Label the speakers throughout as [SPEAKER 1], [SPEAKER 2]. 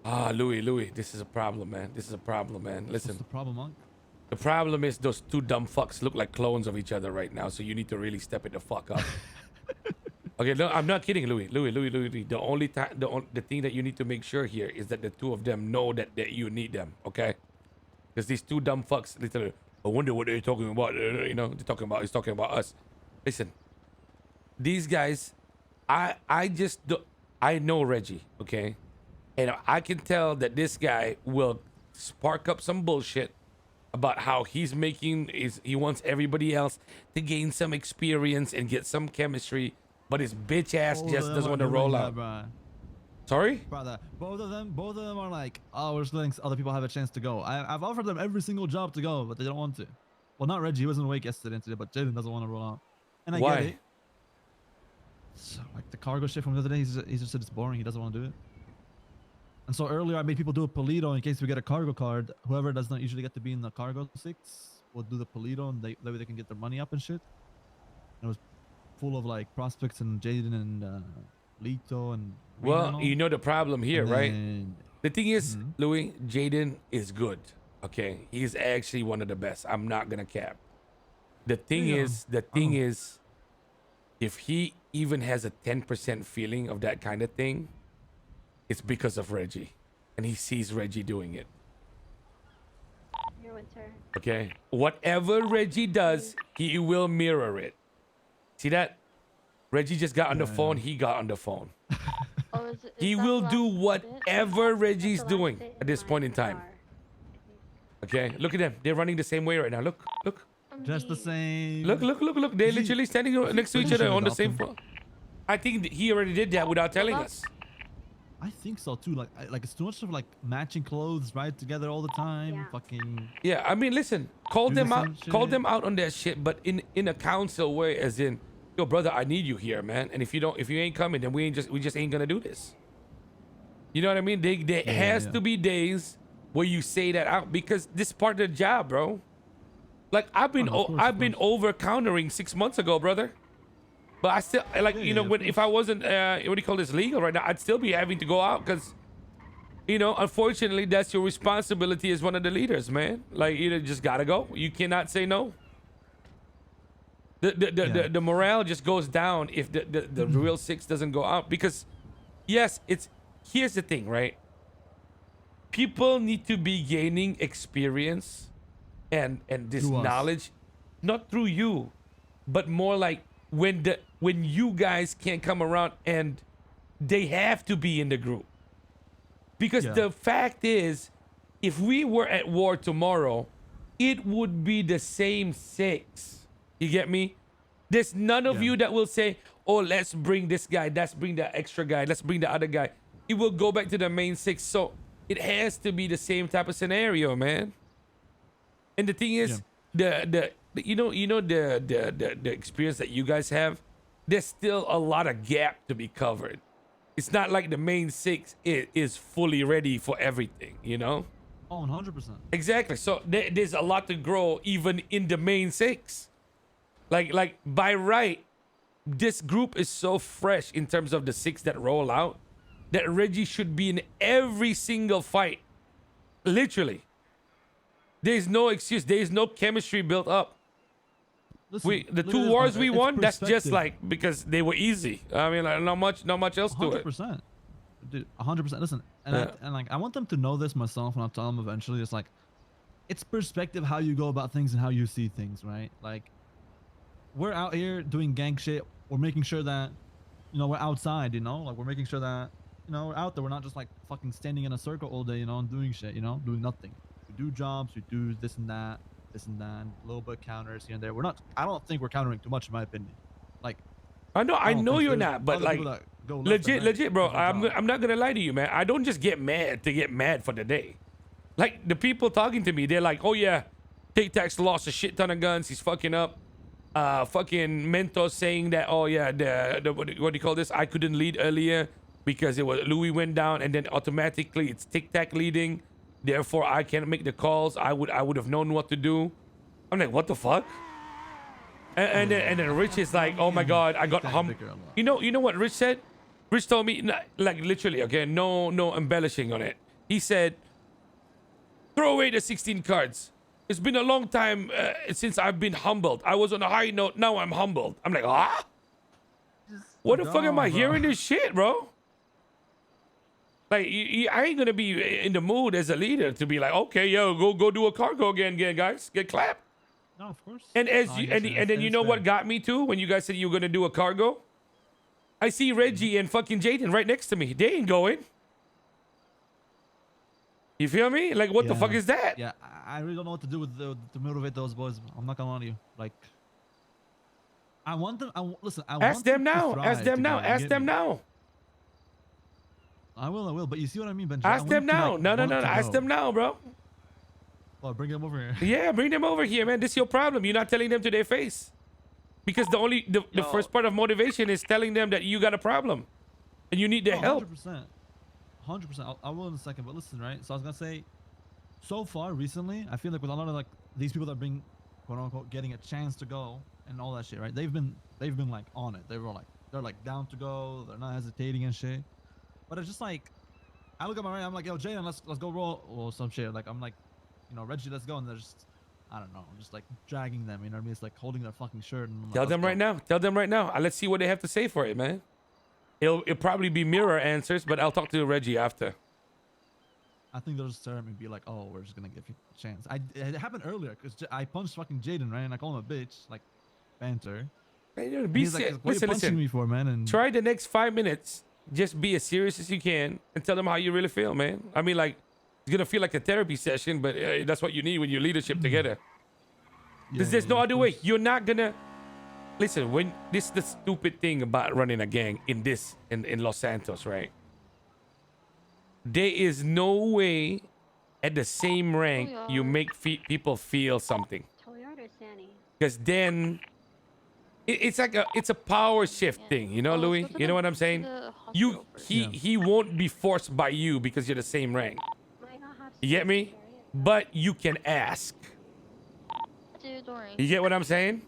[SPEAKER 1] Louis, this is a problem, man. This is a problem, man.
[SPEAKER 2] What's
[SPEAKER 1] Listen,
[SPEAKER 2] the problem, Monk?
[SPEAKER 1] the problem is those two dumb fucks look like clones of each other right now, so you need to really step it the fuck up. Okay, no, I'm not kidding, Louis. Louis. The only time, the thing that you need to make sure here is that the two of them know that you need them, okay? Because these two dumb fucks, literally, I wonder what they're talking about. You know, he's talking about us. Listen, these guys, I know Reggie, okay? And I can tell that this guy will spark up some bullshit about how he wants everybody else to gain some experience and get some chemistry, but his bitch ass just doesn't want to roll out. Sorry?
[SPEAKER 2] Brother, both of them are like, oh, we're just letting other people have a chance to go. I've offered them every single job to go, but they don't want to. Well, not Reggie. He wasn't awake yesterday, but Jaden doesn't want to roll out. And I
[SPEAKER 1] Why?
[SPEAKER 2] get it. So, like the cargo shit from the other day, he just said it's boring. He doesn't want to do it. And so earlier I made people do a Polito in case we get a cargo card. Whoever does not usually get to be in the cargo 6 will do the Polito, and that way they can get their money up and shit. And it was full of like prospects and Jaden and Lito and.
[SPEAKER 1] Well, you know the problem here,
[SPEAKER 2] and
[SPEAKER 1] right?
[SPEAKER 2] then,
[SPEAKER 1] The thing is, Louis, Jaden is good. Okay, he's actually one of the best. I'm not gonna cap. The thing is, if he even has a 10% feeling of that kind of thing, it's because of Reggie, and he sees Reggie doing it.
[SPEAKER 3] Your winter.
[SPEAKER 1] Okay, whatever Reggie does, he will mirror it. See that? Reggie just got on the phone. He got on the phone.
[SPEAKER 3] Oh, is
[SPEAKER 1] He
[SPEAKER 3] that
[SPEAKER 1] will
[SPEAKER 3] the
[SPEAKER 1] do
[SPEAKER 3] last bit?
[SPEAKER 1] whatever Reggie's
[SPEAKER 3] That's the last
[SPEAKER 1] doing
[SPEAKER 3] bit
[SPEAKER 1] at this
[SPEAKER 3] in
[SPEAKER 1] point
[SPEAKER 3] my
[SPEAKER 1] in time.
[SPEAKER 3] car,
[SPEAKER 1] Okay, look at them. They're running the same way right now. Look.
[SPEAKER 2] just the same.
[SPEAKER 1] Look. They're literally standing next to each other on the same
[SPEAKER 2] Dolphin.
[SPEAKER 1] floor. I think he already did that without telling us.
[SPEAKER 2] I think so too. Like it's too much of like matching clothes right together all the time.
[SPEAKER 3] Yeah.
[SPEAKER 2] Fucking.
[SPEAKER 1] Yeah, I mean, listen, call
[SPEAKER 2] Do
[SPEAKER 1] them
[SPEAKER 2] the
[SPEAKER 1] out,
[SPEAKER 2] same
[SPEAKER 1] call
[SPEAKER 2] shit.
[SPEAKER 1] them out on that shit, but in a counsel way, as in, yo, brother, I need you here, man. And if you ain't coming, then we just ain't gonna do this. You know what I mean? There has to be days where you say that out because this is part of the job, bro. Like I've been over countering 6 months ago, brother. But I still like if I wasn't what do you call this legal right now, I'd still be having to go out because unfortunately that's your responsibility as one of the leaders, man. Like you just gotta go. You cannot say no. The morale just goes down if the real 6 doesn't go out because yes, here's the thing, right? People need to be gaining experience and this knowledge, not through you, but more like when you guys can't come around and they have to be in the group. Because the fact is, if we were at war tomorrow, it would be the same 6. You get me? There's none of you that will say, oh, let's bring this guy, let's bring the extra guy, let's bring the other guy. It will go back to the main 6. So it has to be the same type of scenario, man. And the thing is, the experience that you guys have, there's still a lot of gap to be covered. It's not like the main 6 is fully ready for everything, Oh,
[SPEAKER 2] 100%.
[SPEAKER 1] Exactly. So there's a lot to grow even in the main 6. Like by right, this group is so fresh in terms of the 6 that roll out that Reggie should be in every single fight. Literally. There's no excuse. There's no chemistry built up.
[SPEAKER 2] Listen,
[SPEAKER 1] The 2 wars we won, that's just like because they were easy. I mean, like not much else to it.
[SPEAKER 2] 100%. Dude, 100%. Listen, and I want them to know this myself, and I'll tell them eventually. It's like, it's perspective how you go about things and how you see things, right? Like, we're out here doing gang shit. We're making sure that, we're outside. Like we're making sure that, we're out there. We're not just like fucking standing in a circle all day, and doing shit, doing nothing. We do jobs. We do this and that, a little bit counters here and there. I don't think we're countering too much, in my opinion. Like,
[SPEAKER 1] I know you're not, but like, legit, bro. I'm not gonna lie to you, man. I don't just get mad to get mad for the day. Like the people talking to me, they're like, oh yeah, Tic Tacs lost a shit ton of guns. He's fucking up. Fucking Mentos saying that, oh yeah, the what do you call this? I couldn't lead earlier because it was Louis went down, and then automatically it's Tic Tac leading. Therefore, I can't make the calls. I would have known what to do. I'm like, what the fuck? And then Rich is like, oh my god, I got hummed. You know what Rich said? Rich told me, like literally, okay, no embellishing on it. He said, throw away the 16 cards. It's been a long time since I've been humbled. I was on a high note. Now I'm humbled. I'm like, ah? What the fuck am I hearing this shit, bro? Like, I ain't gonna be in the mood as a leader to be like, okay, yo, go do a cargo again, guys. Get clapped.
[SPEAKER 2] No, of course.
[SPEAKER 1] And then you know what got me too when you guys said you were gonna do a cargo? I see Reggie and fucking Jaden right next to me. They ain't going. You feel me? Like, what the fuck is that?
[SPEAKER 2] Yeah, I really don't know what to do with to motivate those boys. I'm not gonna lie to you. Like, I want them. Listen, I
[SPEAKER 1] Ask
[SPEAKER 2] want
[SPEAKER 1] them
[SPEAKER 2] to
[SPEAKER 1] now.
[SPEAKER 2] thrive
[SPEAKER 1] Ask them now.
[SPEAKER 2] together,
[SPEAKER 1] Ask
[SPEAKER 2] get
[SPEAKER 1] them
[SPEAKER 2] me?
[SPEAKER 1] now.
[SPEAKER 2] I will. But you see what I mean, Benji?
[SPEAKER 1] Ask them now. No. Ask them now, bro.
[SPEAKER 2] Oh, bring them over here.
[SPEAKER 1] Yeah, bring them over here, man. This is your problem. You're not telling them to their face. Because the first part of motivation is telling them that you got a problem. And you need their help.
[SPEAKER 2] 100%. I will in a second. But listen, right? So I was gonna say, so far recently, I feel like with a lot of like these people that are being quote unquote getting a chance to go and all that shit, right? They've been like on it. They're like down to go. They're not hesitating and shit. But it's just like, I look at my right. I'm like, yo, Jaden, let's go roll or some shit. Like I'm like, you know, Reggie, let's go. And they're just, I don't know, just like dragging them. You know what I mean? It's like holding their fucking shirt. And I'm like,
[SPEAKER 1] Tell them right now. Tell them right now. Let's see what they have to say for it, man. It'll probably be mirror answers, but I'll talk to Reggie after.
[SPEAKER 2] I think they'll just stare at me and be like, oh, we're just gonna give you a chance. It happened earlier because I punched fucking Jaden, right? And I call him a bitch, like banter.
[SPEAKER 1] Hey, be
[SPEAKER 2] He's like, what are you punching me for, man? And
[SPEAKER 1] try the next 5 minutes. Just be as serious as you can and tell them how you really feel, man. I mean, like, it's gonna feel like a therapy session, but that's what you need when you're leadership together. Because there's no other way. You're not gonna listen. When this is the stupid thing about running a gang in Los Santos, right? There is no way at the same rank you make people feel something. Because then it's like it's a power shift thing, you know, Louis? You know what I'm saying? He won't be forced by you because you're the same rank. You get me? But you can ask. You get what I'm saying?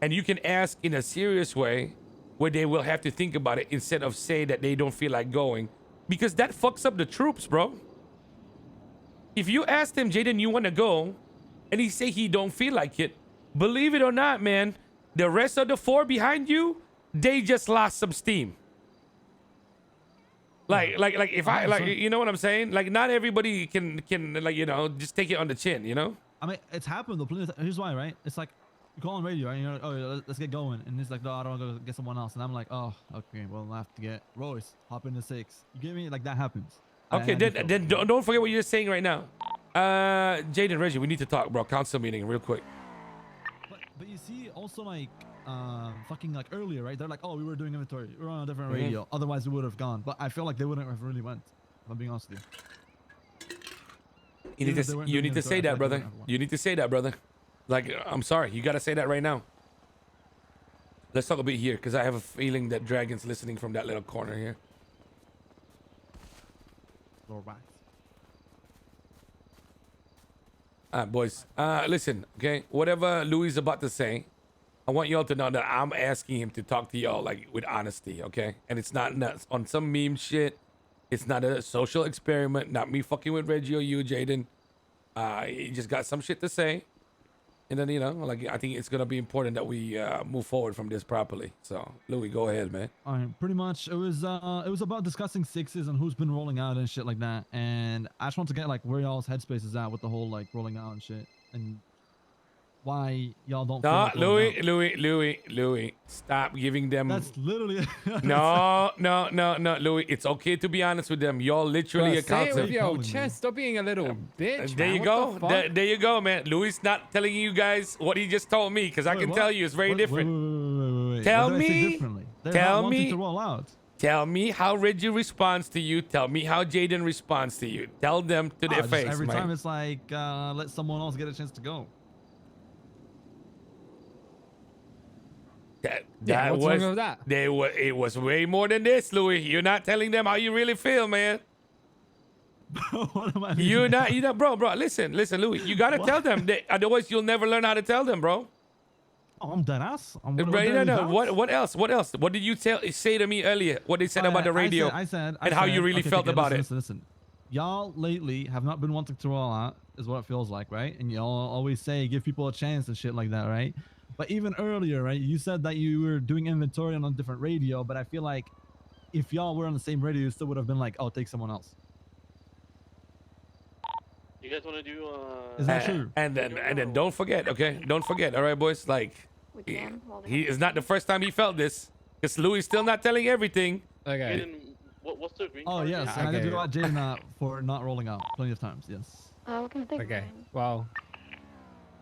[SPEAKER 1] And you can ask in a serious way where they will have to think about it instead of say that they don't feel like going. Because that fucks up the troops, bro. If you ask them, Jaden, you want to go, and he say he don't feel like it, believe it or not, man, the rest of the 4 behind you, they just lost some steam. Like if I like, you know what I'm saying? Like not everybody can like, you know, just take it on the chin, you know?
[SPEAKER 2] I mean, it's happened though. Here's why, right? It's like you call on radio, right? You're like, oh, let's get going, and he's like, no, I don't want to go get someone else, and I'm like, oh, okay, well, I have to get Royce, hop into 6. You get me? Like that happens.
[SPEAKER 1] Okay, then don't forget what you're saying right now. Jaden, Reggie, we need to talk, bro. Council meeting, real quick.
[SPEAKER 2] But you see, also like, fucking like earlier, right? They're like, oh, we were doing inventory, we were on a different radio. Otherwise, we would have gone. But I feel like they wouldn't have really went. If I'm being honest with you.
[SPEAKER 1] You need to say that, brother. You need to say that, brother. Like, I'm sorry, you gotta say that right now. Let's talk a bit here, because I have a feeling that Dragon's listening from that little corner here.
[SPEAKER 2] Lower back.
[SPEAKER 1] Alright, boys. Listen, okay? Whatever Louis is about to say, I want y'all to know that I'm asking him to talk to y'all, like, with honesty, okay? And it's not on some meme shit. It's not a social experiment. Not me fucking with Reggie or you, Jaden. He just got some shit to say. And then, you know, like, I think it's going to be important that we move forward from this properly. So, Louis, go ahead, man.
[SPEAKER 2] All right, pretty much. It was about discussing 6s and who's been rolling out and shit like that. And I just want to get, like, where y'all's headspace is at with the whole, like, rolling out and shit. And why y'all don't feel like
[SPEAKER 1] Louis, stop giving them.
[SPEAKER 2] That's literally
[SPEAKER 1] no, Louis, it's okay to be honest with them. Y'all literally a
[SPEAKER 4] say it with
[SPEAKER 1] council.
[SPEAKER 4] your chest. Stop being a little bitch.
[SPEAKER 1] There you go. There you go, man. Louis not telling you guys what he just told me, because I can tell you it's very different.
[SPEAKER 2] Wait.
[SPEAKER 1] Tell
[SPEAKER 2] What did I say
[SPEAKER 1] me.
[SPEAKER 2] differently? They're
[SPEAKER 1] Tell
[SPEAKER 2] not wanting
[SPEAKER 1] me.
[SPEAKER 2] to roll out.
[SPEAKER 1] Tell me how Reggie responds to you. Tell me how Jaden responds to you. Tell them to their
[SPEAKER 2] Just
[SPEAKER 1] face,
[SPEAKER 2] every
[SPEAKER 1] man.
[SPEAKER 2] time it's like, let someone else get a chance to go.
[SPEAKER 4] What's wrong with that?
[SPEAKER 1] It was way more than this, Louis. You're not telling them how you really feel, man.
[SPEAKER 2] What am I
[SPEAKER 1] You're not, bro. Listen, Louis. You gotta tell them. Otherwise, you'll never learn how to tell them, bro.
[SPEAKER 2] Oh, I'm dead ass.
[SPEAKER 1] No. What else? What did you say to me earlier? What they said about the radio
[SPEAKER 2] I said,
[SPEAKER 1] and how you really felt about it.
[SPEAKER 2] Listen. y'all lately have not been wanting to roll out, is what it feels like, right? And y'all always say give people a chance and shit like that, right? But even earlier, right, you said that you were doing inventory on a different radio, but I feel like if y'all were on the same radio, you still would have been like, oh, take someone else.
[SPEAKER 5] You guys want to do?
[SPEAKER 2] Is that true?
[SPEAKER 1] And then don't forget, okay? Don't forget, all right, boys. Like,
[SPEAKER 3] We can. While they
[SPEAKER 1] he
[SPEAKER 3] have
[SPEAKER 1] is not the first time he felt this. Because Louis still not telling everything.
[SPEAKER 4] Okay.
[SPEAKER 5] Jaden, what's the green
[SPEAKER 2] Oh,
[SPEAKER 5] card?
[SPEAKER 2] yes.
[SPEAKER 4] Yeah,
[SPEAKER 2] And I did
[SPEAKER 4] okay.
[SPEAKER 2] do that, Jaden, for not rolling out plenty of times. Yes.
[SPEAKER 3] we can take
[SPEAKER 4] Okay.
[SPEAKER 3] mine.
[SPEAKER 4] Well,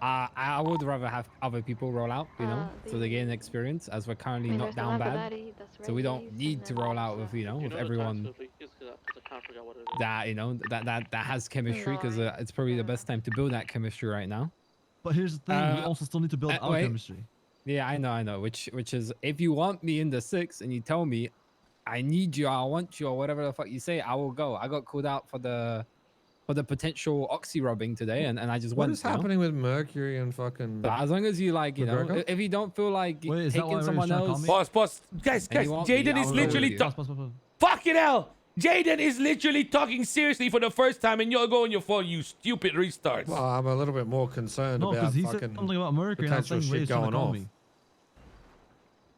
[SPEAKER 4] I would rather have other people roll out, you know, so they gain experience, as we're
[SPEAKER 3] I
[SPEAKER 4] currently
[SPEAKER 3] mean,
[SPEAKER 4] not
[SPEAKER 3] there's
[SPEAKER 4] down bad.
[SPEAKER 3] Labradorite, that's
[SPEAKER 4] So we don't
[SPEAKER 3] Regis,
[SPEAKER 4] need
[SPEAKER 3] and
[SPEAKER 4] to
[SPEAKER 3] then
[SPEAKER 4] roll out
[SPEAKER 3] there's,
[SPEAKER 4] with, you know,
[SPEAKER 5] Do you
[SPEAKER 4] with
[SPEAKER 5] know the
[SPEAKER 4] everyone
[SPEAKER 5] transfer, please? Just 'cause I can't forget what it is.
[SPEAKER 4] that, you know, that has chemistry, because
[SPEAKER 3] No,
[SPEAKER 4] it's probably the best time to build that chemistry right now.
[SPEAKER 2] But here's the thing. We also still need to build our
[SPEAKER 4] wait.
[SPEAKER 2] chemistry.
[SPEAKER 4] Yeah, I know. Which is, if you want me in the 6 and you tell me I need you, I want you, or whatever the fuck you say, I will go. I got called out for the potential oxy rubbing today, and I just
[SPEAKER 6] What
[SPEAKER 4] went.
[SPEAKER 6] is happening with Mercury and fucking?
[SPEAKER 4] So as long as you, like, you know,
[SPEAKER 6] McGregor?
[SPEAKER 4] if you don't feel like
[SPEAKER 2] Wait, is that why
[SPEAKER 4] taking
[SPEAKER 2] Ray
[SPEAKER 4] someone
[SPEAKER 2] was trying to call
[SPEAKER 4] else,
[SPEAKER 2] me?
[SPEAKER 1] Boss. Guys,
[SPEAKER 4] And you want me,
[SPEAKER 1] Jaden
[SPEAKER 4] I
[SPEAKER 1] is
[SPEAKER 4] will go with
[SPEAKER 1] literally
[SPEAKER 4] you.
[SPEAKER 1] talking. Fucking hell. Jaden is literally talking seriously for the first time, and you're going your phone, you stupid restarts.
[SPEAKER 6] Well, I'm a little bit more concerned
[SPEAKER 2] No,
[SPEAKER 6] about
[SPEAKER 2] because he said
[SPEAKER 6] fucking
[SPEAKER 2] something about Mercury, and I was
[SPEAKER 6] potential
[SPEAKER 2] saying
[SPEAKER 6] shit
[SPEAKER 2] Ray's trying to
[SPEAKER 6] going
[SPEAKER 2] call
[SPEAKER 6] off.
[SPEAKER 2] me.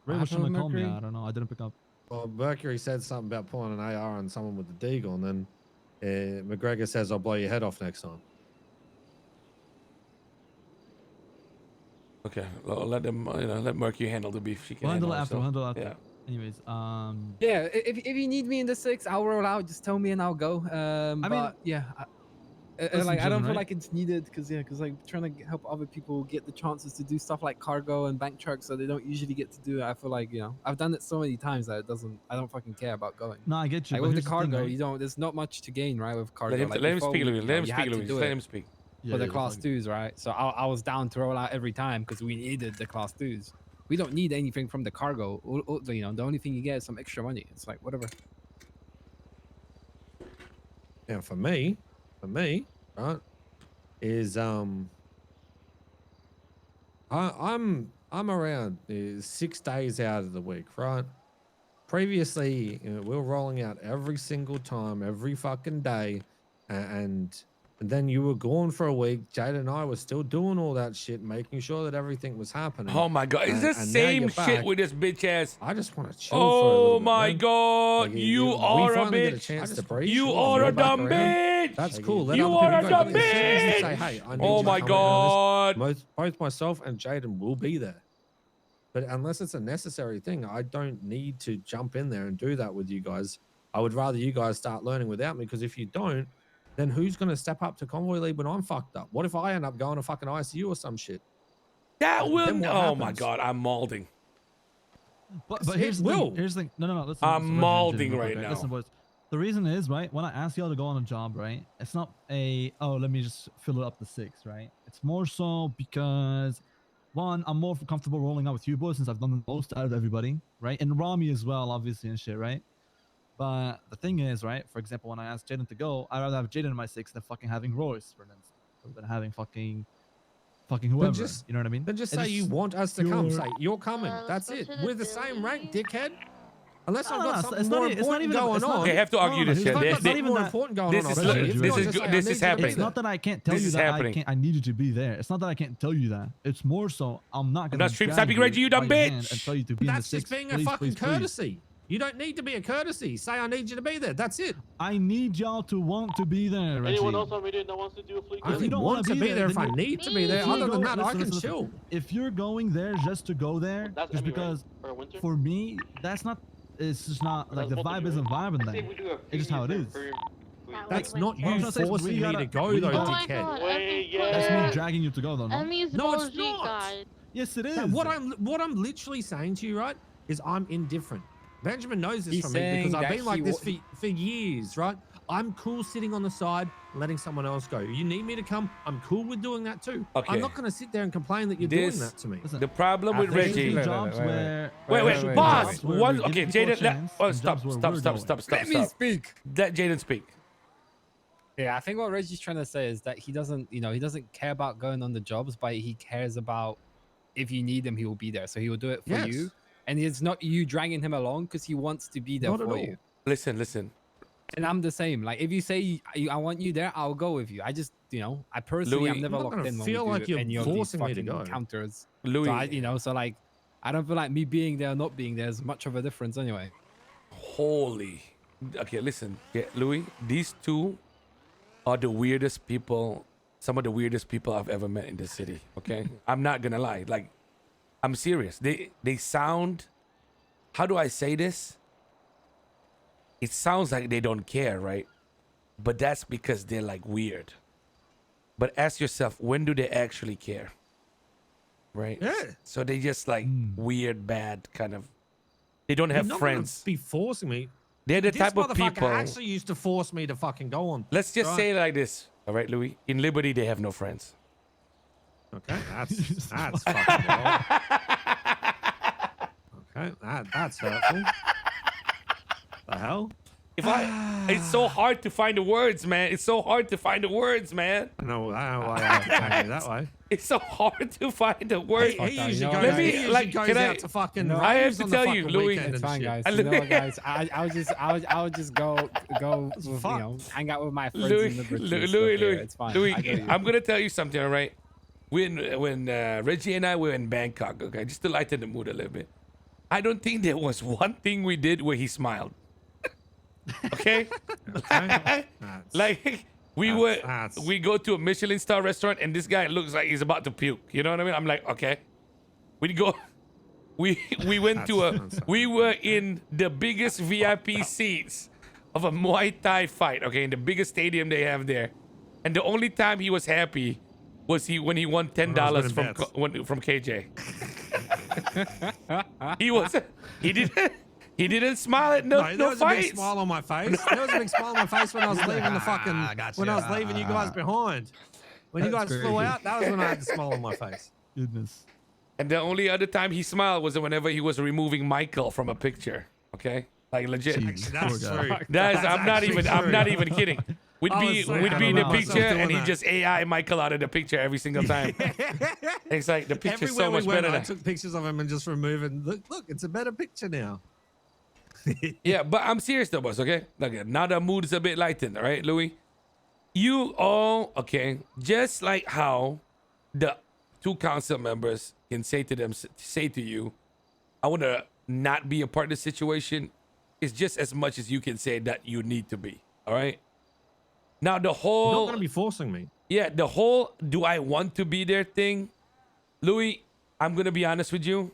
[SPEAKER 2] Ray
[SPEAKER 4] What
[SPEAKER 2] was trying to
[SPEAKER 4] happened with
[SPEAKER 2] call me.
[SPEAKER 4] Mercury?
[SPEAKER 2] I don't know. I didn't pick up.
[SPEAKER 6] Well, Mercury said something about pulling an AR on someone with the deagle, and then McGregor says, "I'll blow your head off next time."
[SPEAKER 1] Okay, let them, let Mercury handle the beef. She can
[SPEAKER 2] We'll handle it
[SPEAKER 1] herself.
[SPEAKER 2] after. We'll handle it after.
[SPEAKER 1] Yeah.
[SPEAKER 2] Anyways,
[SPEAKER 4] yeah, if you need me in the 6, I'll roll out. Just tell me and I'll go.
[SPEAKER 2] mean,
[SPEAKER 4] But yeah,
[SPEAKER 2] listen,
[SPEAKER 4] like, I don't
[SPEAKER 2] Jaden,
[SPEAKER 4] feel
[SPEAKER 2] right?
[SPEAKER 4] like it's needed, because like trying to help other people get the chances to do stuff like cargo and bank trucks that they don't usually get to do. I feel like, you know, I've done it so many times that I don't fucking care about going.
[SPEAKER 2] no, I get you.
[SPEAKER 4] Like
[SPEAKER 2] But
[SPEAKER 4] with the
[SPEAKER 2] here's the thing,
[SPEAKER 4] cargo,
[SPEAKER 2] right?
[SPEAKER 4] you don't. There's not much to gain, right? With cargo,
[SPEAKER 1] Let him,
[SPEAKER 4] like
[SPEAKER 1] let him
[SPEAKER 4] before
[SPEAKER 1] speak,
[SPEAKER 4] we,
[SPEAKER 1] Louis.
[SPEAKER 4] you
[SPEAKER 1] Let
[SPEAKER 4] know,
[SPEAKER 1] him
[SPEAKER 4] you
[SPEAKER 1] speak,
[SPEAKER 4] had to
[SPEAKER 1] Louis.
[SPEAKER 4] do
[SPEAKER 1] Let
[SPEAKER 4] it
[SPEAKER 1] him speak.
[SPEAKER 2] Yeah,
[SPEAKER 4] for the
[SPEAKER 2] yeah,
[SPEAKER 4] class
[SPEAKER 2] fuck it.
[SPEAKER 4] 2s, right? So I was down to roll out every time because we needed the class 2s. We don't need anything from the cargo. You know, the only thing you get is some extra money. It's like, whatever.
[SPEAKER 6] Now, for me, right, is I'm around 6 days out of the week, right? Previously, we were rolling out every single time, every fucking day, and then you were gone for a week. Jade and I were still doing all that shit, making sure that everything was happening.
[SPEAKER 1] Oh my God, it's the
[SPEAKER 6] and now
[SPEAKER 1] same
[SPEAKER 6] you're
[SPEAKER 1] shit
[SPEAKER 6] back.
[SPEAKER 1] with this bitch ass.
[SPEAKER 6] I just want to chill for a little
[SPEAKER 1] Oh
[SPEAKER 6] bit,
[SPEAKER 1] my
[SPEAKER 6] man.
[SPEAKER 1] God,
[SPEAKER 6] Like,
[SPEAKER 1] you
[SPEAKER 6] we
[SPEAKER 1] are a
[SPEAKER 6] finally get a
[SPEAKER 1] bitch.
[SPEAKER 6] chance to breathe.
[SPEAKER 1] You
[SPEAKER 6] Sure,
[SPEAKER 1] are
[SPEAKER 6] you're
[SPEAKER 1] a
[SPEAKER 6] back
[SPEAKER 1] dumb
[SPEAKER 6] around.
[SPEAKER 1] bitch.
[SPEAKER 6] That's cool. Let
[SPEAKER 1] You
[SPEAKER 6] other
[SPEAKER 1] are a
[SPEAKER 6] people go.
[SPEAKER 1] dumb
[SPEAKER 6] But as soon as you
[SPEAKER 1] bitch.
[SPEAKER 6] say, hey, I need
[SPEAKER 1] Oh
[SPEAKER 6] you
[SPEAKER 1] my
[SPEAKER 6] to come in on
[SPEAKER 1] God.
[SPEAKER 6] this, both myself and Jaden will be there. But unless it's a necessary thing, I don't need to jump in there and do that with you guys. I would rather you guys start learning without me, because if you don't, then who's going to step up to convoy lead when I'm fucked up? What if I end up going to fucking ICU or some shit?
[SPEAKER 1] That
[SPEAKER 6] Then
[SPEAKER 1] will.
[SPEAKER 6] what
[SPEAKER 1] Oh my
[SPEAKER 6] happens?
[SPEAKER 1] God, I'm malding.
[SPEAKER 2] But
[SPEAKER 6] It
[SPEAKER 2] here's the thing.
[SPEAKER 6] will.
[SPEAKER 2] Here's the thing. No. Listen.
[SPEAKER 1] I'm
[SPEAKER 2] listen,
[SPEAKER 1] malding
[SPEAKER 2] real
[SPEAKER 1] right
[SPEAKER 2] quick,
[SPEAKER 1] now.
[SPEAKER 2] Listen, boys. The reason is, right, when I ask y'all to go on a job, right, it's not a, oh, let me just fill it up to 6, right? It's more so because, one, I'm more comfortable rolling out with you boys since I've done the most out of everybody, right? And Rami as well, obviously, and shit, right? But the thing is, right, for example, when I asked Jaden to go, I'd rather have Jaden in my 6 than fucking having Royce, for instance, than having fucking whoever.
[SPEAKER 6] just-
[SPEAKER 2] you know what I mean?
[SPEAKER 6] Then just
[SPEAKER 2] It
[SPEAKER 6] say you want us to come.
[SPEAKER 2] pure-
[SPEAKER 6] Say, you're coming.
[SPEAKER 3] let's
[SPEAKER 6] That's
[SPEAKER 3] go
[SPEAKER 6] it.
[SPEAKER 3] to the
[SPEAKER 6] We're the same rank,
[SPEAKER 3] Billy.
[SPEAKER 6] dickhead. Unless
[SPEAKER 2] No,
[SPEAKER 6] I've
[SPEAKER 2] no,
[SPEAKER 6] got
[SPEAKER 2] no,
[SPEAKER 6] something
[SPEAKER 2] it's not
[SPEAKER 6] more
[SPEAKER 2] even- it's not
[SPEAKER 6] important
[SPEAKER 2] even-
[SPEAKER 6] going
[SPEAKER 2] it's not-
[SPEAKER 6] on.
[SPEAKER 1] Okay, I have to
[SPEAKER 2] No,
[SPEAKER 1] argue
[SPEAKER 2] no,
[SPEAKER 1] this
[SPEAKER 2] here's
[SPEAKER 1] shit.
[SPEAKER 2] the thing,
[SPEAKER 6] If I've
[SPEAKER 1] This-
[SPEAKER 6] got
[SPEAKER 2] it's not
[SPEAKER 6] something
[SPEAKER 2] even
[SPEAKER 6] more
[SPEAKER 2] that-
[SPEAKER 6] important going
[SPEAKER 1] this
[SPEAKER 6] on,
[SPEAKER 1] is-
[SPEAKER 6] I'll tell you.
[SPEAKER 1] this
[SPEAKER 6] If not,
[SPEAKER 1] is
[SPEAKER 6] just
[SPEAKER 1] good-
[SPEAKER 6] say, I
[SPEAKER 1] this
[SPEAKER 6] need
[SPEAKER 1] is
[SPEAKER 6] you to be
[SPEAKER 1] happening.
[SPEAKER 2] It's
[SPEAKER 6] there.
[SPEAKER 2] not that I can't tell
[SPEAKER 1] This
[SPEAKER 2] you
[SPEAKER 1] is
[SPEAKER 2] that
[SPEAKER 1] happening.
[SPEAKER 2] I need you to be there. It's not that I can't tell you that. It's more so I'm not gonna.
[SPEAKER 1] not stream
[SPEAKER 2] drag
[SPEAKER 1] sniping, Reggie, you dumb
[SPEAKER 2] by your hand
[SPEAKER 1] bitch.
[SPEAKER 2] And tell you to be in the
[SPEAKER 6] That's
[SPEAKER 2] 6.
[SPEAKER 6] just being
[SPEAKER 2] Please,
[SPEAKER 6] a fucking
[SPEAKER 2] please, please.
[SPEAKER 6] courtesy. You don't need to be a courtesy. Say, I need you to be there. That's it.
[SPEAKER 2] I need y'all to want to be there, Reggie.
[SPEAKER 5] Anyone else on radio that wants to do a fleet?
[SPEAKER 6] I
[SPEAKER 2] If you
[SPEAKER 6] only
[SPEAKER 2] don't
[SPEAKER 6] want
[SPEAKER 2] wanna
[SPEAKER 6] to
[SPEAKER 2] be
[SPEAKER 6] be
[SPEAKER 2] there,
[SPEAKER 6] there if
[SPEAKER 2] then
[SPEAKER 6] I need to be there.
[SPEAKER 2] If you
[SPEAKER 6] Other than
[SPEAKER 2] go-
[SPEAKER 6] that, I
[SPEAKER 2] listen,
[SPEAKER 6] can
[SPEAKER 2] listen.
[SPEAKER 6] chill.
[SPEAKER 2] If you're going there just to go there,
[SPEAKER 5] That's
[SPEAKER 2] just
[SPEAKER 5] Emmy, right?
[SPEAKER 2] because
[SPEAKER 5] Or Winter?
[SPEAKER 2] for me, that's not. It's just not like the
[SPEAKER 5] That's both of
[SPEAKER 2] vibe
[SPEAKER 5] you,
[SPEAKER 2] isn't
[SPEAKER 5] right?
[SPEAKER 2] vibing
[SPEAKER 7] I think
[SPEAKER 2] there.
[SPEAKER 7] we do a
[SPEAKER 2] It's just how it
[SPEAKER 7] preview
[SPEAKER 2] is.
[SPEAKER 7] for
[SPEAKER 6] That's
[SPEAKER 3] Wait,
[SPEAKER 6] not
[SPEAKER 3] wait,
[SPEAKER 2] What I'm
[SPEAKER 6] you
[SPEAKER 2] trying to say is
[SPEAKER 6] forcing
[SPEAKER 2] we
[SPEAKER 6] me
[SPEAKER 2] gotta-
[SPEAKER 6] to go,
[SPEAKER 2] we
[SPEAKER 6] though,
[SPEAKER 2] gotta-
[SPEAKER 3] Oh my
[SPEAKER 6] dickhead.
[SPEAKER 3] God,
[SPEAKER 5] Wait,
[SPEAKER 3] Emmy's
[SPEAKER 5] yeah.
[SPEAKER 2] That's
[SPEAKER 3] playing-
[SPEAKER 2] me dragging you to go, though. No.
[SPEAKER 3] Emmy's
[SPEAKER 6] No, it's
[SPEAKER 3] bullshit
[SPEAKER 6] not.
[SPEAKER 3] guide.
[SPEAKER 2] Yes, it is.
[SPEAKER 6] Now, what I'm literally saying to you, right, is I'm indifferent. Benjamin knows this
[SPEAKER 4] He's
[SPEAKER 6] from me because
[SPEAKER 4] saying
[SPEAKER 6] I've
[SPEAKER 4] that
[SPEAKER 6] been like
[SPEAKER 4] he
[SPEAKER 6] this for years, right? I'm cool sitting on the side, letting someone else go. You need me to come, I'm cool with doing that too.
[SPEAKER 1] Okay.
[SPEAKER 6] I'm not going to sit there and complain that you're
[SPEAKER 1] This-
[SPEAKER 6] doing that to me.
[SPEAKER 2] Listen,
[SPEAKER 1] The problem
[SPEAKER 4] I
[SPEAKER 1] with
[SPEAKER 4] think
[SPEAKER 1] Reggie.
[SPEAKER 4] wait, wait,
[SPEAKER 2] jobs
[SPEAKER 4] wait,
[SPEAKER 2] where.
[SPEAKER 1] Wait, boss.
[SPEAKER 2] where
[SPEAKER 1] One.
[SPEAKER 2] we give
[SPEAKER 1] Okay,
[SPEAKER 2] people a
[SPEAKER 1] Jaden.
[SPEAKER 2] chance and
[SPEAKER 1] Stop,
[SPEAKER 2] jobs where
[SPEAKER 1] stop,
[SPEAKER 2] we're
[SPEAKER 1] stop,
[SPEAKER 2] going.
[SPEAKER 1] stop, stop,
[SPEAKER 4] Let me
[SPEAKER 1] stop.
[SPEAKER 4] speak.
[SPEAKER 1] Let Jaden speak.
[SPEAKER 4] Yeah, I think what Reggie's trying to say is that he doesn't, you know, he doesn't care about going on the jobs, but he cares about if you need him, he will be there. So he will do it for you.
[SPEAKER 6] Yes.
[SPEAKER 4] And it's not you dragging him along because he wants to be there
[SPEAKER 6] Not at
[SPEAKER 4] for
[SPEAKER 6] all.
[SPEAKER 4] you.
[SPEAKER 1] Listen.
[SPEAKER 4] And I'm the same. Like if you say I want you there, I'll go with you. I just, I personally,
[SPEAKER 1] Louis,
[SPEAKER 4] I'm never
[SPEAKER 6] I'm not
[SPEAKER 4] locked
[SPEAKER 6] gonna
[SPEAKER 4] in when
[SPEAKER 6] feel
[SPEAKER 4] we
[SPEAKER 6] like
[SPEAKER 4] do
[SPEAKER 6] you're
[SPEAKER 4] any of these
[SPEAKER 6] forcing me to
[SPEAKER 4] fucking
[SPEAKER 6] go.
[SPEAKER 4] encounters.
[SPEAKER 1] Louis,
[SPEAKER 4] So so like, I don't feel like me being there or not being there is much of a difference anyway.
[SPEAKER 1] holy. Okay, listen, Louis. These two are the weirdest people. Some of the weirdest people I've ever met in this city. Okay, I'm not gonna lie. Like, I'm serious. They sound. How do I say this? It sounds like they don't care, right? But that's because they're like weird. But ask yourself, when do they actually care? Right?
[SPEAKER 6] Yeah.
[SPEAKER 1] So they just like weird, bad kind of. They don't have
[SPEAKER 6] You're not
[SPEAKER 1] friends.
[SPEAKER 6] gonna be forcing me.
[SPEAKER 1] They're the
[SPEAKER 6] This
[SPEAKER 1] type of
[SPEAKER 6] motherfucker
[SPEAKER 1] people.
[SPEAKER 6] actually used to force me to fucking go on.
[SPEAKER 1] Let's just
[SPEAKER 6] right?
[SPEAKER 1] say it like this. All right, Louis. In Liberty, they have no friends.
[SPEAKER 6] Okay, that's fucking wild. Okay, that's hurtful. The hell?
[SPEAKER 1] It's so hard to find the words, man. It's so hard to find the words, man.
[SPEAKER 6] I know why I have to take it that way.
[SPEAKER 1] It's so hard to find the words.
[SPEAKER 6] He
[SPEAKER 4] Fuck that,
[SPEAKER 6] usually
[SPEAKER 4] you know
[SPEAKER 6] goes,
[SPEAKER 4] what,
[SPEAKER 6] he
[SPEAKER 4] guys?
[SPEAKER 6] usually
[SPEAKER 1] Like,
[SPEAKER 6] goes
[SPEAKER 1] can I-
[SPEAKER 6] out to fucking
[SPEAKER 4] No,
[SPEAKER 1] I have
[SPEAKER 6] raves
[SPEAKER 1] to
[SPEAKER 6] on the
[SPEAKER 1] tell you,
[SPEAKER 6] fucking
[SPEAKER 1] Louis.
[SPEAKER 6] weekend
[SPEAKER 4] It's
[SPEAKER 6] and
[SPEAKER 4] fine,
[SPEAKER 6] shit.
[SPEAKER 4] guys.
[SPEAKER 1] I
[SPEAKER 4] You know
[SPEAKER 1] li-
[SPEAKER 4] what, guys? I would just go with, hang out with my friends
[SPEAKER 1] Louis,
[SPEAKER 4] in the British.
[SPEAKER 1] Louis,
[SPEAKER 4] It's fine.
[SPEAKER 1] Louis,
[SPEAKER 4] I get you.
[SPEAKER 1] I'm gonna tell you something, all right? When Reggie and I were in Bangkok, okay, just to lighten the mood a little bit. I don't think there was one thing we did where he smiled. Okay,
[SPEAKER 6] That's-
[SPEAKER 1] like we go to a Michelin star restaurant and this guy looks like he's about to puke. You know what I mean? I'm like, okay, we go. We went to
[SPEAKER 6] That's-
[SPEAKER 1] we were in the biggest VIP seats of a Muay Thai fight, okay, in the biggest stadium they have there. And the only time he was happy was when he won $10
[SPEAKER 6] winning bets.
[SPEAKER 1] from KJ. he didn't smile at
[SPEAKER 6] there
[SPEAKER 1] no
[SPEAKER 6] was a big
[SPEAKER 1] fights.
[SPEAKER 6] smile on my face. There was a big smile on my face when I was leaving the fucking
[SPEAKER 2] Gotcha.
[SPEAKER 6] when I was leaving you guys behind. When you guys
[SPEAKER 2] That's
[SPEAKER 6] flew
[SPEAKER 2] great.
[SPEAKER 6] out, that was when I had the smile on my face.
[SPEAKER 2] Goodness.
[SPEAKER 1] And the only other time he smiled was whenever he was removing Michael from a picture. Okay, like legit.
[SPEAKER 2] Jeez,
[SPEAKER 6] That's
[SPEAKER 2] poor guy.
[SPEAKER 6] true.
[SPEAKER 1] That's I'm not
[SPEAKER 6] actually
[SPEAKER 1] even
[SPEAKER 6] true.
[SPEAKER 1] kidding. We'd
[SPEAKER 6] I
[SPEAKER 1] be
[SPEAKER 6] was saying,
[SPEAKER 1] we'd
[SPEAKER 6] I
[SPEAKER 1] be in
[SPEAKER 6] don't
[SPEAKER 1] the
[SPEAKER 6] know myself
[SPEAKER 1] picture
[SPEAKER 6] doing
[SPEAKER 1] and he
[SPEAKER 6] that.
[SPEAKER 1] just AI Michael out of the picture every single time. It's like the picture's
[SPEAKER 6] Everywhere
[SPEAKER 1] so much
[SPEAKER 6] we went,
[SPEAKER 1] better.
[SPEAKER 6] I
[SPEAKER 1] Than,
[SPEAKER 6] took pictures of him and just removing. Look, it's a better picture now.
[SPEAKER 1] yeah, but I'm serious though, boss. Okay, okay. Now the mood is a bit lightened, all right, Louis? You all okay? Just like how the two council members can say to you, "I want to not be a part of the situation." It's just as much as you can say that you need to be. All right. Now the
[SPEAKER 6] You're
[SPEAKER 1] whole
[SPEAKER 6] not going to be forcing me.
[SPEAKER 1] yeah, the whole "do I want to be there" thing, Louis, I'm gonna be honest with you.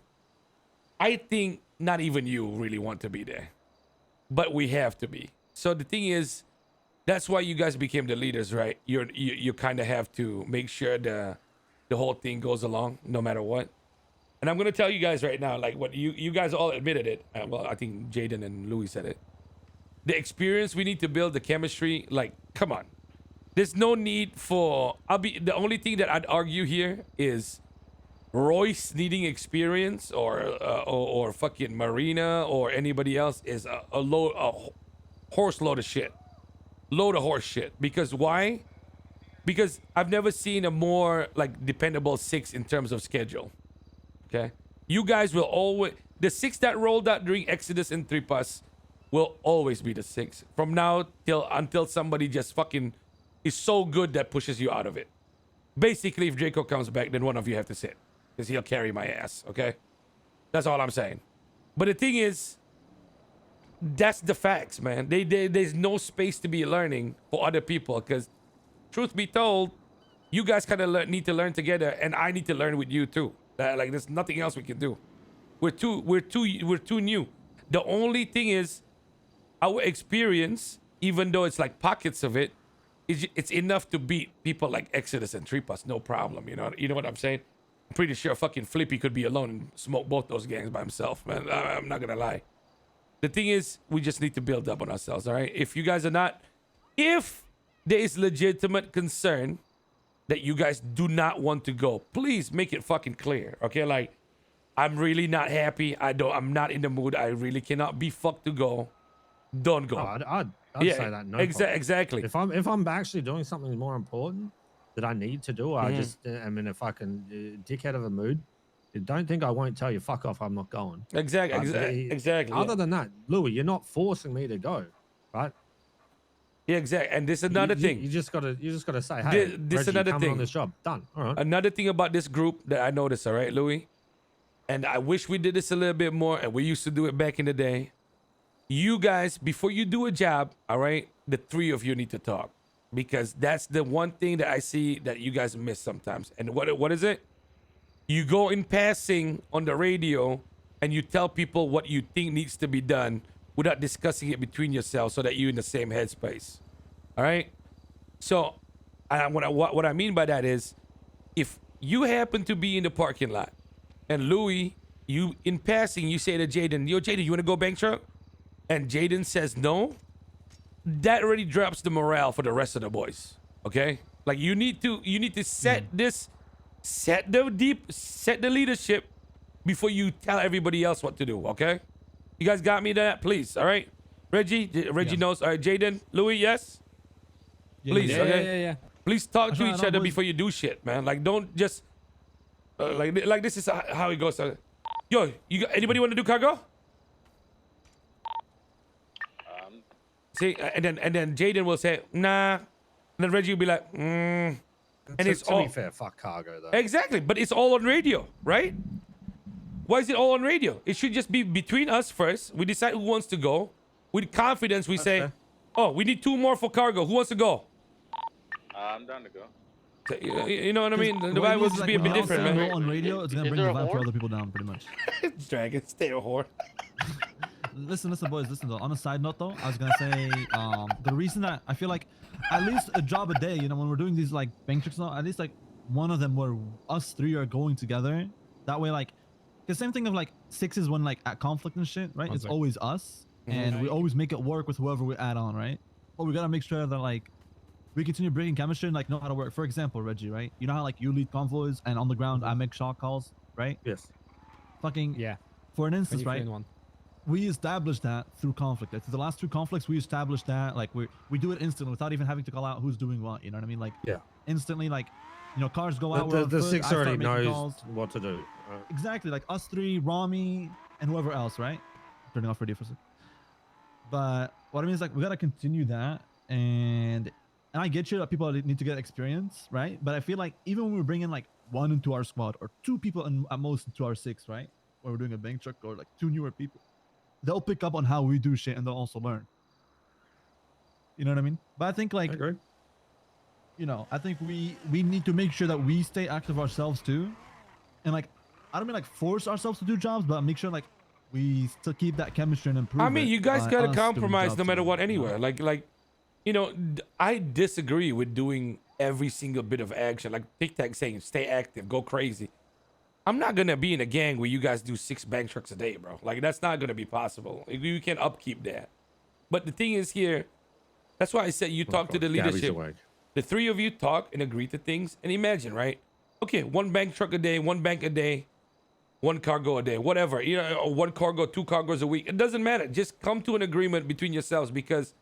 [SPEAKER 1] I think not even you really want to be there, but we have to be. So the thing is, that's why you guys became the leaders, right? You kind of have to make sure the whole thing goes along, no matter what. And I'm gonna tell you guys right now, like what you guys all admitted it. Well, I think Jaden and Louis said it. The experience we need to build, the chemistry, like, come on. There's no need for. The only thing that I'd argue here is Royce needing experience, or fucking Marina or anybody else is a horse load of shit, load of horse shit. Because why? Because I've never seen a more like dependable 6 in terms of schedule. Okay, you guys will always the 6 that rolled out during Exodus and 3+ will always be the 6 from now until somebody just fucking is so good that pushes you out of it. Basically, if Draco comes back, then one of you have to sit because he'll carry my ass. Okay, that's all I'm saying. But the thing is, that's the facts, man. There's no space to be learning for other people because, truth be told, you guys kind of need to learn together, and I need to learn with you too. Like there's nothing else we can do. We're too new. The only thing is, our experience, even though it's like pockets of it, it's enough to beat people like Exodus and 3+, no problem. You know what I'm saying? I'm pretty sure fucking Flippy could be alone and smoke both those gangs by himself, man. I'm not gonna lie. The thing is, we just need to build up on ourselves, all right? If you guys are not, if there is legitimate concern that you guys do not want to go, please make it fucking clear, okay? Like, I'm really not happy. I'm not in the mood. I really cannot be fucked to go. Don't go.
[SPEAKER 6] Oh, I'd say that no. problem.
[SPEAKER 1] Exactly.
[SPEAKER 6] If I'm actually doing something more important that I need to do, I just am in a fucking dickhead of a mood. Don't think I won't tell you, fuck off, I'm not going.
[SPEAKER 1] Exactly.
[SPEAKER 6] Other than that, Louis, you're not forcing me to go, right?
[SPEAKER 1] Yeah, exactly. And this is another thing.
[SPEAKER 6] You just gotta say, hey,
[SPEAKER 1] This
[SPEAKER 6] Reggie,
[SPEAKER 1] another
[SPEAKER 6] coming on
[SPEAKER 1] thing.
[SPEAKER 6] this job. Done. All right.
[SPEAKER 1] Another thing about this group that I noticed, all right, Louis, and I wish we did this a little bit more, and we used to do it back in the day. You guys, before you do a job, all right, the three of you need to talk, because that's the one thing that I see that you guys miss sometimes. And what is it? You go in passing on the radio and you tell people what you think needs to be done without discussing it between yourselves so that you're in the same headspace. All right? So what I mean by that is, if you happen to be in the parking lot and Louis, you in passing, you say to Jaden, yo, Jaden, you want to go bank truck? And Jaden says no, that already drops the morale for the rest of the boys. Okay? Like you need to set this, set the leadership before you tell everybody else what to do. Okay? You guys got me that? Please. All right? Reggie knows. All right, Jaden, Louis, yes? Please,
[SPEAKER 4] Yeah,
[SPEAKER 1] okay?
[SPEAKER 4] yeah.
[SPEAKER 1] Please talk
[SPEAKER 2] That's
[SPEAKER 1] to
[SPEAKER 2] right,
[SPEAKER 1] each
[SPEAKER 2] no,
[SPEAKER 1] other
[SPEAKER 2] boys.
[SPEAKER 1] before you do shit, man. Like, don't just like this is how it goes. Yo, anybody want to do cargo? See, and then Jaden will say nah, and then Reggie will be like, and it's
[SPEAKER 6] to
[SPEAKER 1] all
[SPEAKER 6] be fair, fuck cargo though.
[SPEAKER 1] exactly, but it's all on radio, right? Why is it all on radio? It should just be between us first. We decide who wants to go. With confidence, we say,
[SPEAKER 6] fair.
[SPEAKER 1] oh, we need 2 more for cargo. Who wants to go?
[SPEAKER 5] I'm down to go.
[SPEAKER 1] So, you know what I mean? The
[SPEAKER 2] What it
[SPEAKER 1] vibe will
[SPEAKER 2] is,
[SPEAKER 1] just
[SPEAKER 2] like,
[SPEAKER 1] be a
[SPEAKER 2] when
[SPEAKER 1] bit
[SPEAKER 2] y'all
[SPEAKER 1] different,
[SPEAKER 2] say
[SPEAKER 1] man.
[SPEAKER 2] no on radio, it's gonna
[SPEAKER 5] Is
[SPEAKER 2] bring the
[SPEAKER 5] there a
[SPEAKER 2] vibe for
[SPEAKER 5] horn?
[SPEAKER 2] other people down, pretty much.
[SPEAKER 1] Dragon, stay a whore.
[SPEAKER 2] Listen, boys. Listen, though. On a side note, though, I was gonna say, the reason that I feel like at least a job a day, you know, when we're doing these like bank tricks now, at least like one of them where us three are going together. That way, like, the same thing of like 6 is when like at conflict and shit, right?
[SPEAKER 4] One
[SPEAKER 2] It's
[SPEAKER 4] sec.
[SPEAKER 2] always us, and we always make it work with whoever we add on, right? But we gotta make sure that like we continue bringing chemistry and like know how to work. For example, Reggie, right? You know how like you lead convoys and on the ground I make shot calls, right?
[SPEAKER 6] Yes.
[SPEAKER 2] Fucking
[SPEAKER 4] Yeah.
[SPEAKER 2] For an instance,
[SPEAKER 4] 23
[SPEAKER 2] right?
[SPEAKER 4] and 1.
[SPEAKER 2] We established that through conflict. Like, through the last 2 conflicts, we established that like we do it instantly without even having to call out who's doing what. You know what I mean? Like
[SPEAKER 6] Yeah.
[SPEAKER 2] instantly, like, you know, cars go out. we're on
[SPEAKER 6] The
[SPEAKER 2] foot,
[SPEAKER 6] six
[SPEAKER 2] I start
[SPEAKER 6] already
[SPEAKER 2] making
[SPEAKER 6] knows
[SPEAKER 2] calls.
[SPEAKER 6] what to do.
[SPEAKER 2] Exactly, like us 3, Rami, and whoever else, right? Turning off radio for a sec. But what I mean is like we gotta continue that, and I get you that people need to get experience, right? But I feel like even when we bring in like 1 into our squad or 2 people at most into our 6, right? When we're doing a bank truck or like 2 newer people, they'll pick up on how we do shit and they'll also learn. You know what I mean? But I think
[SPEAKER 6] I
[SPEAKER 2] like,
[SPEAKER 6] agree.
[SPEAKER 2] you know, I think we need to make sure that we stay active ourselves too, and like I don't mean like force ourselves to do jobs, but make sure like we still keep that chemistry and improve.
[SPEAKER 1] I mean,
[SPEAKER 2] it
[SPEAKER 1] you guys
[SPEAKER 2] by
[SPEAKER 1] gotta
[SPEAKER 2] us doing
[SPEAKER 1] compromise
[SPEAKER 2] jobs
[SPEAKER 1] no matter
[SPEAKER 2] together,
[SPEAKER 1] what
[SPEAKER 2] you know?
[SPEAKER 1] anywhere. Like, you know, I disagree with doing every single bit of action. Like Tic Tac saying, stay active, go crazy. I'm not gonna be in a gang where you guys do 6 bank trucks a day, bro. Like that's not gonna be possible. You can't upkeep that. But the thing is here, that's why I said you talk to the
[SPEAKER 6] Gabby's
[SPEAKER 1] leadership.
[SPEAKER 6] awake.
[SPEAKER 1] The 3 of you talk and agree to things. And imagine, right? Okay, 1 bank truck a day, 1 bank a day, 1 cargo a day, whatever. You know, or 1 cargo, 2 cargos a week. It doesn't matter. Just come to an agreement between yourselves, because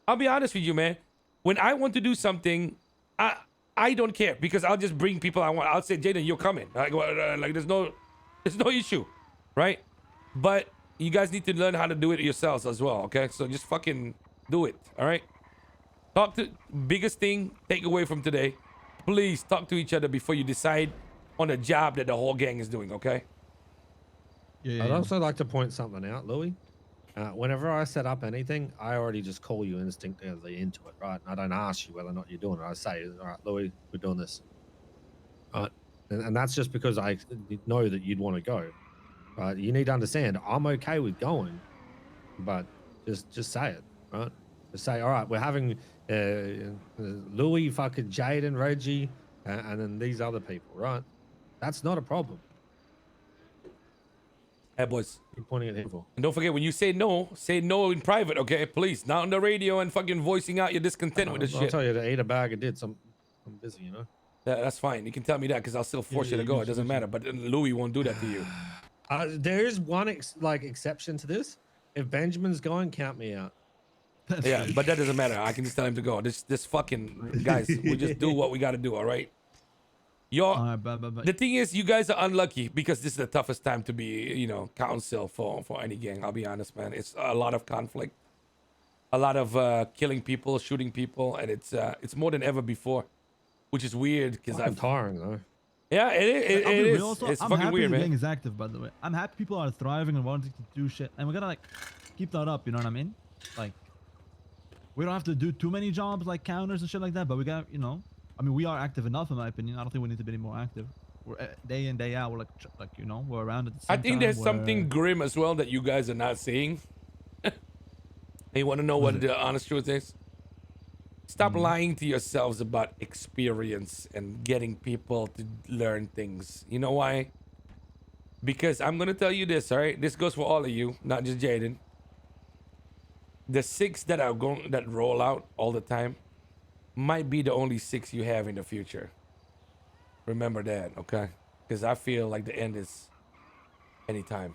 [SPEAKER 1] I'll be honest with you, man. When I want to do something, I don't care, because I'll just bring people I want. I'll say, Jaden, you're coming. Like there's no issue, right? But you guys need to learn how to do it yourselves as well, okay? So just fucking do it, all right? Talk to biggest thing, take away from today. Please talk to each other before you decide on a job that the whole gang is doing, okay?
[SPEAKER 2] Yeah,
[SPEAKER 6] I'd also like to point something out, Louis. Whenever I set up anything, I already just call you instinctively into it, right? And I don't ask you whether or not you're doing it. I say, all right, Louis, we're doing this. And that's just because I know that you'd want to go. You need to understand, I'm okay with going, but just say it, right? Just say, all right, we're having Louis, fucking Jaden, Reggie, and then these other people, right? That's not a problem.
[SPEAKER 1] Hey, boys.
[SPEAKER 6] You're pointing at him for.
[SPEAKER 1] And don't forget, when you say no in private, okay? Please, not on the radio and fucking voicing out your discontent with this
[SPEAKER 6] I'll
[SPEAKER 1] shit.
[SPEAKER 6] tell you to eat a bag of dits. I'm busy, you know.
[SPEAKER 1] That's fine. You can tell me that, because I'll still force you to
[SPEAKER 2] you
[SPEAKER 1] go.
[SPEAKER 2] can
[SPEAKER 1] It doesn't matter. But Louis won't do that to you.
[SPEAKER 6] There is one exception to this. If Benjamin's going, count me out.
[SPEAKER 1] Yeah, but that doesn't matter. I can just tell him to go. This fucking guys, we just do what we got to do. All right. Y'all.
[SPEAKER 2] but
[SPEAKER 1] The thing is, you guys are unlucky, because this is the toughest time to be, counsel for any gang. I'll be honest, man. It's a lot of conflict. a lot of killing people, shooting people, and it's more than ever before, which is weird because
[SPEAKER 6] Fucking tiring though.
[SPEAKER 1] yeah, it
[SPEAKER 2] I'll be
[SPEAKER 1] is.
[SPEAKER 2] real also,
[SPEAKER 1] It's
[SPEAKER 2] I'm
[SPEAKER 1] fucking
[SPEAKER 2] happy
[SPEAKER 1] weird,
[SPEAKER 2] the
[SPEAKER 1] man.
[SPEAKER 2] gang is active, by the way. I'm happy people are thriving and wanting to do shit, and we gotta like keep that up. You know what I mean? Like, we don't have to do too many jobs like counters and shit like that, but we got, you know, I mean, we are active enough in my opinion. I don't think we need to be any more active. We're day in day out. We're like you know, we're around at the
[SPEAKER 1] I
[SPEAKER 2] same
[SPEAKER 1] think
[SPEAKER 2] time.
[SPEAKER 1] there's something grim as well that you guys are not seeing. And you want to know
[SPEAKER 2] What
[SPEAKER 1] what
[SPEAKER 2] is
[SPEAKER 1] the honest truth is? Stop lying to yourselves about experience and getting people to learn things. You know why? Because I'm gonna tell you this, all right? This goes for all of you, not just Jaden. The 6 that are going that roll out all the time might be the only 6 you have in the future. Remember that, okay? Because I feel like the end is anytime.